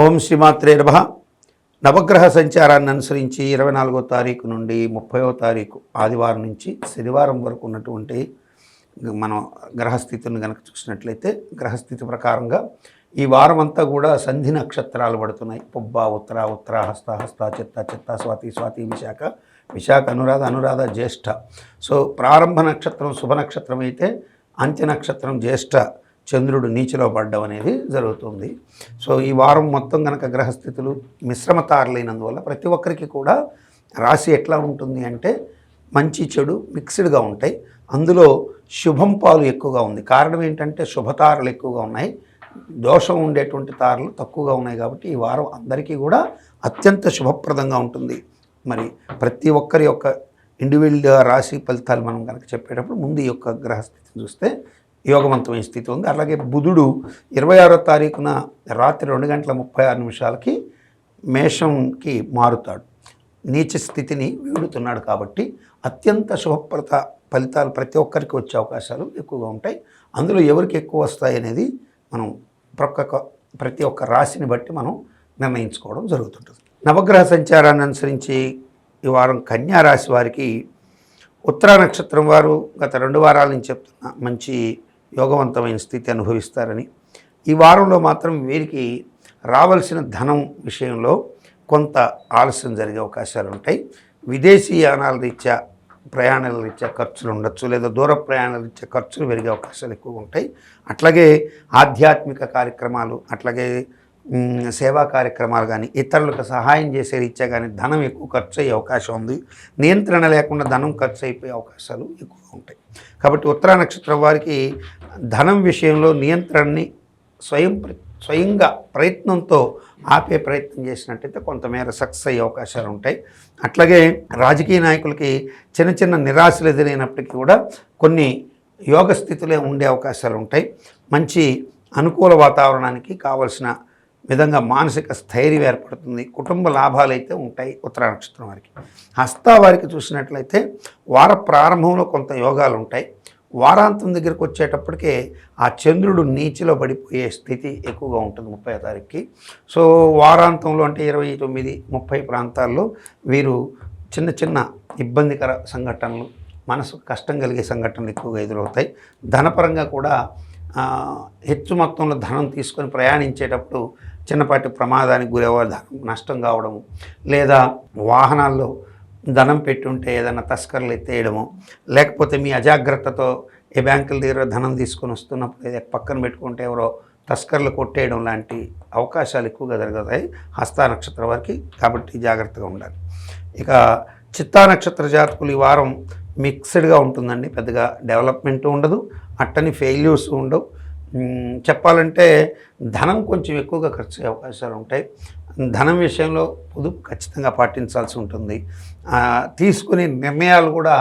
ఓం శ్రీమాత్రే నమః. నవగ్రహ సంచారాన్ని అనుసరించి 24వ తారీఖు నుండి 30వ తారీఖు ఆదివారం నుంచి శనివారం వరకు ఉన్నటువంటి మనం గ్రహస్థితిని కనుక చూసినట్లయితే గ్రహస్థితి ప్రకారంగా ఈ వారం అంతా కూడా సంధి నక్షత్రాలు పడుతున్నాయి. పుబ్బ, ఉత్తర, ఉత్తర, హస్త, హస్త, చిత్త, చిత్త, స్వాతి, స్వాతి, విశాఖ, విశాఖ, అనురాధ, అనురాధ, జ్యేష్ఠ. సో ప్రారంభ నక్షత్రం శుభ నక్షత్రం అయితే అంత్య నక్షత్రం జ్యేష్ఠ చంద్రుడు నీచిలో పడ్డం అనేది జరుగుతుంది. సో ఈ వారం మొత్తం కనుక గ్రహస్థితులు మిశ్రమతారులైనందువల్ల ప్రతి ఒక్కరికి కూడా రాశి ఎట్లా ఉంటుంది అంటే మంచి చెడు మిక్స్డ్గా ఉంటాయి. అందులో శుభం పాలు ఎక్కువగా ఉంది. కారణం ఏంటంటే శుభతారలు ఎక్కువగా ఉన్నాయి, దోషం ఉండేటువంటి తారలు తక్కువగా ఉన్నాయి. కాబట్టి ఈ వారం అందరికీ కూడా అత్యంత శుభప్రదంగా ఉంటుంది. మరి ప్రతి ఒక్కరి యొక్క ఇండివిజువల్ రాశి ఫలితాలు మనం కనుక చెప్పేటప్పుడు ముందు ఈ యొక్క గ్రహస్థితిని చూస్తే యోగవంతమైన స్థితి ఉంది. అలాగే బుధుడు 26వ తారీఖున రాత్రి 2:36 మేషంకి మారుతాడు, నీచ స్థితిని వీడుతున్నాడు. కాబట్టి అత్యంత శుభప్రద ఫలితాలు ప్రతి ఒక్కరికి వచ్చే అవకాశాలు ఎక్కువగా ఉంటాయి. అందులో ఎవరికి ఎక్కువ వస్తాయి అనేది మనం ప్రతి ఒక్క రాశిని బట్టి మనం నిర్ణయించుకోవడం జరుగుతుంటుంది. నవగ్రహ సంచారాన్ని అనుసరించి ఈ వారం కన్యా రాశి వారికి ఉత్తరా నక్షత్రం వారు గత 2 వారాల నుంచి చెప్తున్న మంచి యోగవంతమైన స్థితి అనుభవిస్తారని, ఈ వారంలో మాత్రం వీరికి రావాల్సిన ధనం విషయంలో కొంత ఆలస్యం జరిగే అవకాశాలు ఉంటాయి. విదేశీ యానాల రీత్యా ప్రయాణాల రీత్యా ఖర్చులు ఉండొచ్చు, లేదా దూర ప్రయాణాల రీత్యా ఖర్చులు పెరిగే అవకాశాలు ఎక్కువగా ఉంటాయి. అట్లాగే ఆధ్యాత్మిక కార్యక్రమాలు, అట్లాగే సేవా కార్యక్రమాలు కానీ ఇతరులకు సహాయం చేసే రీత్యా కానీ ధనం ఎక్కువ ఖర్చు అయ్యే అవకాశం ఉంది. నియంత్రణ లేకుండా ధనం ఖర్చు అయిపోయే అవకాశాలు ఎక్కువగా ఉంటాయి. కాబట్టి ఉత్తరా నక్షత్రం వారికి ధనం విషయంలో నియంత్రణని స్వయంగా ప్రయత్నంతో ఆపే ప్రయత్నం చేసినట్టయితే కొంతమేర సక్సెస్ అయ్యే అవకాశాలు ఉంటాయి. అట్లాగే రాజకీయ నాయకులకి చిన్న చిన్న నిరాశలు ఎదురైనప్పటికీ కూడా కొన్ని యోగ స్థితిలో ఉండే అవకాశాలు ఉంటాయి. మంచి అనుకూల వాతావరణానికి కావలసిన విధంగా మానసిక స్థైర్యం ఏర్పడుతుంది. కుటుంబ లాభాలు అయితే ఉంటాయి ఉత్తరా నక్షత్రం వారికి. హస్త వారికి చూసినట్లయితే వార ప్రారంభంలో కొంత యోగాలు ఉంటాయి. వారాంతం దగ్గరికి వచ్చేటప్పటికే ఆ చంద్రుడు నీచిలో పడిపోయే స్థితి ఎక్కువగా ఉంటుంది 30వ తారీఖుకి. సో వారాంతంలో అంటే 29, 30 ప్రాంతాల్లో వీరు చిన్న చిన్న ఇబ్బందికర సంఘటనలు, మనసుకు కష్టం కలిగే సంఘటనలు ఎక్కువగా ఎదురవుతాయి. ధనపరంగా కూడా హెచ్చు మొత్తంలో ధనం తీసుకొని ప్రయాణించేటప్పుడు చిన్నపాటి ప్రమాదానికి గురయ్యేవాళ్ళు, ధనం నష్టం కావడము, లేదా వాహనాల్లో ధనం పెట్టుంటే ఏదైనా తస్కర్లు ఎత్తేయడము, లేకపోతే మీ అజాగ్రత్తతో ఏ బ్యాంకుల దగ్గర ధనం తీసుకొని వస్తున్నప్పుడు ఏదో పక్కన పెట్టుకుంటే ఎవరో తస్కర్లు కొట్టేయడం లాంటి అవకాశాలు ఎక్కువగా జరుగుతాయి హస్త నక్షత్రం వారికి. కాబట్టి జాగ్రత్తగా ఉండాలి. ఇక చిత్తా నక్షత్ర జాతకులు ఈ వారం మిక్స్డ్గా ఉంటుందండి. పెద్దగా డెవలప్మెంట్ ఉండదు, అట్టని ఫెయిల్యూర్స్ ఉండవు. చెప్పాలంటే ధనం కొంచెం ఎక్కువగా ఖర్చు అయ్యే అవకాశాలు ఉంటాయి. ధనం విషయంలో పొదుపు ఖచ్చితంగా పాటించాల్సి ఉంటుంది. తీసుకునే నిర్ణయాలు కూడా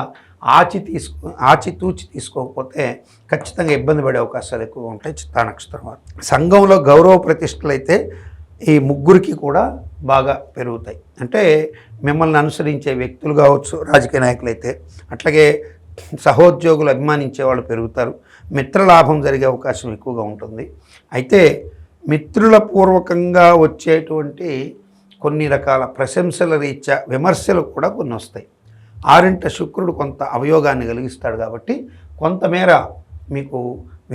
ఆచితూచి తీసుకోకపోతే ఖచ్చితంగా ఇబ్బంది పడే అవకాశాలు ఎక్కువగా ఉంటాయి చిత్తా నక్షత్రం వారు. సంఘంలో గౌరవ ప్రతిష్టలు అయితే ఈ ముగ్గురికి కూడా బాగా పెరుగుతాయి. అంటే మిమ్మల్ని అనుసరించే వ్యక్తులు కావచ్చు, రాజకీయ నాయకులు అయితే, అట్లాగే సహోద్యోగులు అభిమానించే వాళ్ళు పెరుగుతారు. మిత్రలాభం జరిగే అవకాశం ఎక్కువగా ఉంటుంది. అయితే మిత్రుల పూర్వకంగా వచ్చేటువంటి కొన్ని రకాల ప్రశంసల రీత్యా విమర్శలు కూడా కొన్ని వస్తాయి. 6 శుక్రుడు కొంత అవయోగాన్ని కలిగిస్తాడు. కాబట్టి కొంతమేర మీకు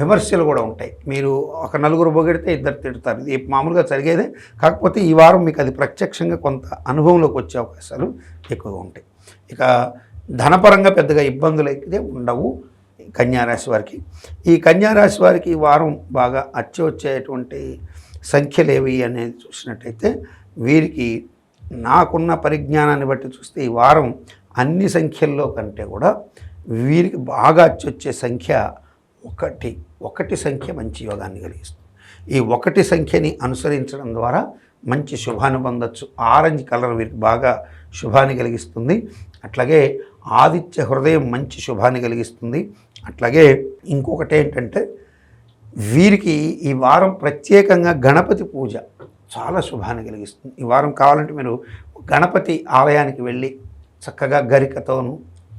విమర్శలు కూడా ఉంటాయి. మీరు ఒక నలుగురు పొగిడితే 2 తిడతారు. ఇది మామూలుగా జరిగేదే. కాకపోతే ఈ వారం మీకు అది ప్రత్యక్షంగా కొంత అనుభవంలోకి వచ్చే అవకాశాలు ఎక్కువగా ఉంటాయి. ఇక ధనపరంగా పెద్దగా ఇబ్బందులు అయితే ఉండవు కన్యారాశి వారికి. ఈ కన్యారాశి వారికి ఈ వారం బాగా వచ్చేటువంటి సంఖ్యలు ఏవి అనేది చూసినట్టయితే వీరికి నాకున్న పరిజ్ఞానాన్ని బట్టి చూస్తే ఈ వారం అన్ని సంఖ్యల్లో కంటే కూడా వీరికి బాగా వచ్చే సంఖ్య 1. 1 సంఖ్య మంచి యోగాన్ని కలిగిస్తుంది. ఈ 1 సంఖ్యని అనుసరించడం ద్వారా మంచి శుభాన్ని పొందొచ్చు. ఆరెంజ్ కలర్ వీరికి బాగా శుభాన్ని కలిగిస్తుంది. అట్లాగే ఆదిత్య హృదయం మంచి శుభాన్ని కలిగిస్తుంది. అట్లాగే ఇంకొకటి ఏంటంటే వీరికి ఈ వారం ప్రత్యేకంగా గణపతి పూజ చాలా శుభాన్ని కలిగిస్తుంది. ఈ వారం కావాలంటే మీరు గణపతి ఆలయానికి వెళ్ళి చక్కగా గరికతోను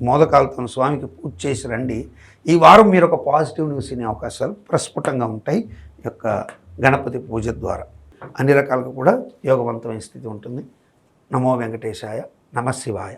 మోదకాలతోను స్వామికి పూజ చేసి రండి. ఈ వారం మీరు ఒక పాజిటివ్ న్యూస్ వినే అవకాశాలు ప్రస్ఫుటంగా ఉంటాయి ఈ యొక్క గణపతి పూజ ద్వారా. అన్ని రకాలుగా కూడా యోగవంతమైన స్థితి ఉంటుంది. నమో వెంకటేశాయ. నమః శివాయ.